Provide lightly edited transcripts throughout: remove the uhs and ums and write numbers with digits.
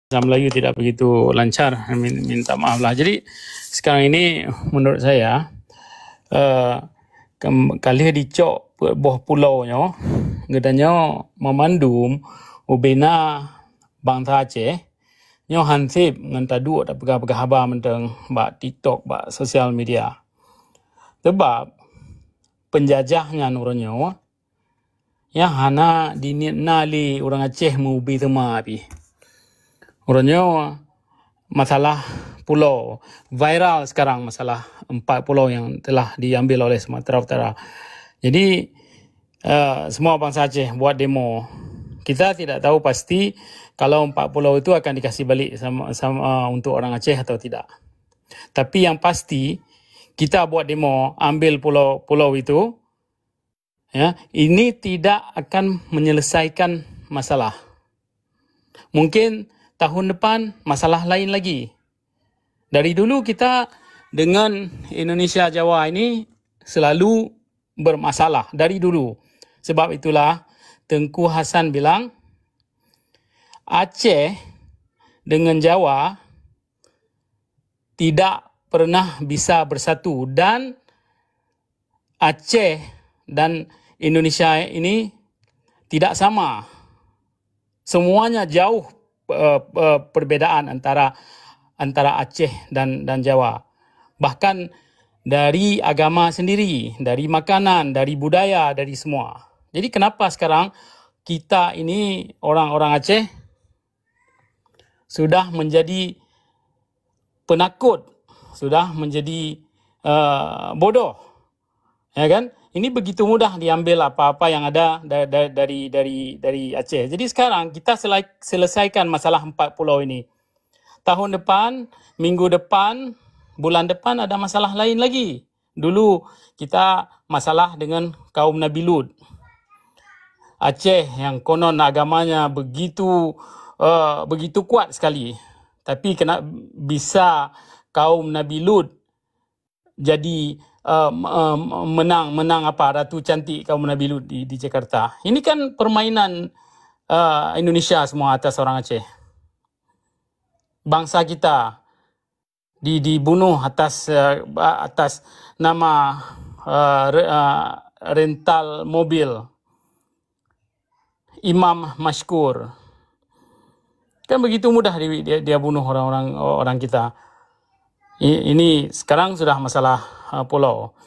bahasa Melayu tidak begitu lancar, minta maaf lah. Jadi sekarang ini menurut saya kali dicok buah pulau nyo gedanya memandum ubena bangsa Aceh nyo hansip ngan tadu tak pegah-pegah habar menteng bak TikTok bak sosial media. Sebab penjajahnya nuronyo ya hana dinali orang Aceh mubi tema api. Orangnya masalah pulau viral sekarang, masalah 4 pulau yang telah diambil oleh Sumatera Utara. Jadi semua bangsa Aceh buat demo. Kita tidak tahu pasti kalau 4 pulau itu akan dikasih balik sama untuk orang Aceh atau tidak. Tapi yang pasti kita buat demo ambil pulau-pulau itu, ya, ini tidak akan menyelesaikan masalah. Mungkin tahun depan masalah lain lagi. Dari dulu kita dengan Indonesia Jawa ini selalu bermasalah dari dulu. Sebab itulah Tengku Hasan bilang Aceh dengan Jawa tidak pernah bisa bersatu, dan Aceh dan Indonesia ini tidak sama. Semuanya jauh perbedaan antara Aceh dan Jawa. Bahkan dari agama sendiri, dari makanan, dari budaya, dari semua. Jadi kenapa sekarang kita ini orang-orang Aceh sudah menjadi penakut, sudah menjadi bodoh, ya kan? Ini begitu mudah diambil apa-apa yang ada dari Aceh. Jadi sekarang kita selesaikan masalah 4 pulau ini. Tahun depan, minggu depan, bulan depan ada masalah lain lagi. Dulu kita masalah dengan kaum Nabi Lut. Aceh yang konon agamanya begitu kuat sekali. Tapi bisa kaum Nabi Lut jadi menang apa Ratu Cantik kaum Nabi Lut di Jakarta. Ini kan permainan Indonesia semua atas orang Aceh. Bangsa kita dibunuh atas nama rental mobil Imam Mashkur. Kan begitu mudah dia bunuh orang kita. Ini sekarang sudah masalah pulau.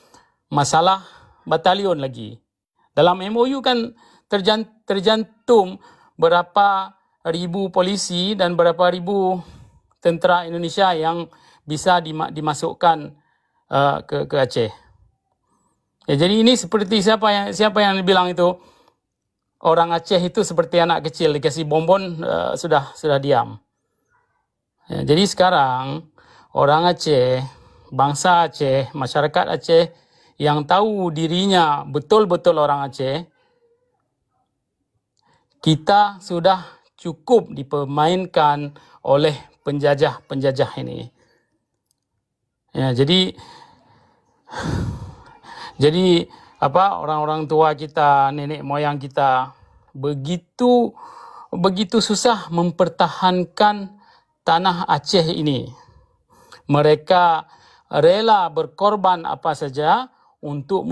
Masalah batalion lagi. Dalam MOU kan terjantum berapa ribu polisi dan berapa ribu tentera Indonesia yang bisa dimasukkan ke Aceh. Ya, jadi ini seperti siapa yang bilang itu orang Aceh itu seperti anak kecil dikasih bonbon sudah diam. Ya, jadi sekarang orang Aceh, bangsa Aceh, masyarakat Aceh yang tahu dirinya betul-betul orang Aceh, kita sudah cukup dipermainkan oleh penjajah ini. Ya, jadi orang-orang tua kita, nenek moyang kita begitu susah mempertahankan tanah Aceh ini. Mereka rela berkorban apa saja untuk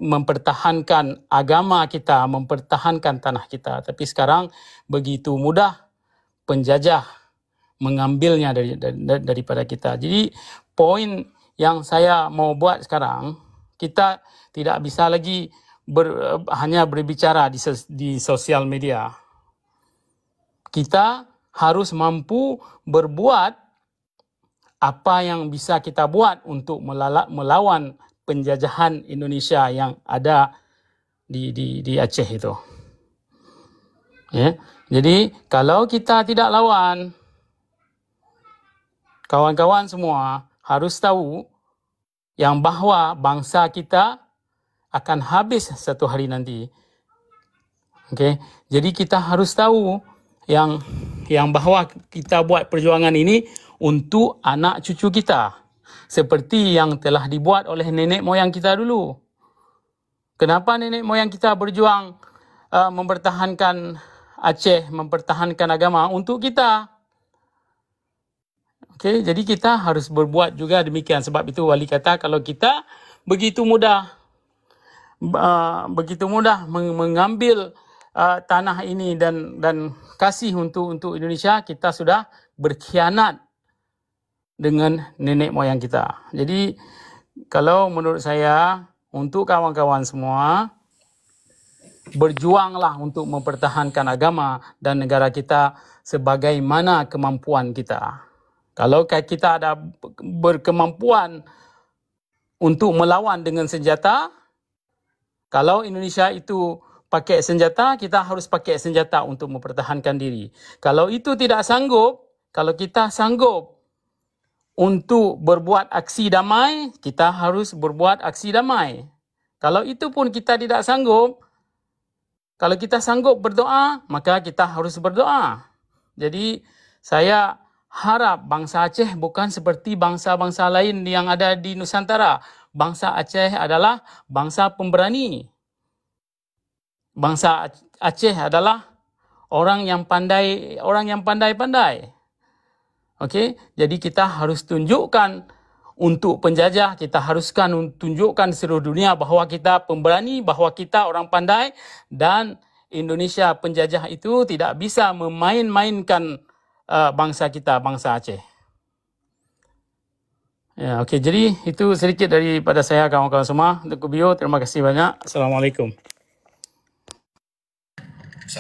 mempertahankan agama kita, mempertahankan tanah kita. Tapi sekarang begitu mudah penjajah mengambilnya daripada kita. Jadi poin yang saya mau buat sekarang, kita tidak bisa lagi hanya berbicara di sosial media. Kita harus mampu berbuat apa yang bisa kita buat untuk melawan penjajahan Indonesia yang ada di Aceh itu. Ya. Jadi kalau kita tidak lawan, kawan-kawan semua harus tahu yang bahawa bangsa kita akan habis satu hari nanti. Okay? Jadi kita harus tahu yang bahawa kita buat perjuangan ini untuk anak cucu kita. Seperti yang telah dibuat oleh nenek moyang kita dulu. Kenapa nenek moyang kita berjuang mempertahankan Aceh, mempertahankan agama untuk kita? Okey, jadi kita harus berbuat juga demikian. Sebab itu wali kata kalau kita begitu mudah mengambil tanah ini dan kasih untuk Indonesia, kita sudah berkhianat dengan nenek moyang kita. Jadi kalau menurut saya, untuk kawan-kawan semua, berjuanglah untuk mempertahankan agama dan negara kita sebagaimana kemampuan kita. Kalau kita ada berkemampuan untuk melawan dengan senjata, kalau Indonesia itu pakai senjata, kita harus pakai senjata untuk mempertahankan diri. Kalau itu tidak sanggup, kalau kita sanggup untuk berbuat aksi damai, kita harus berbuat aksi damai. Kalau itu pun kita tidak sanggup, kalau kita sanggup berdoa, maka kita harus berdoa. Jadi saya harap bangsa Aceh bukan seperti bangsa-bangsa lain yang ada di Nusantara. Bangsa Aceh adalah bangsa pemberani. Bangsa Aceh adalah orang yang pandai-pandai. Okey, jadi kita harus tunjukkan untuk penjajah, kita haruskan tunjukkan seluruh dunia bahawa kita pemberani, bahawa kita orang pandai, dan Indonesia penjajah itu tidak bisa memain-mainkan bangsa kita, bangsa Aceh. Ya, okey, jadi itu sedikit daripada saya kawan-kawan semua. Untuk video, terima kasih banyak. Assalamualaikum.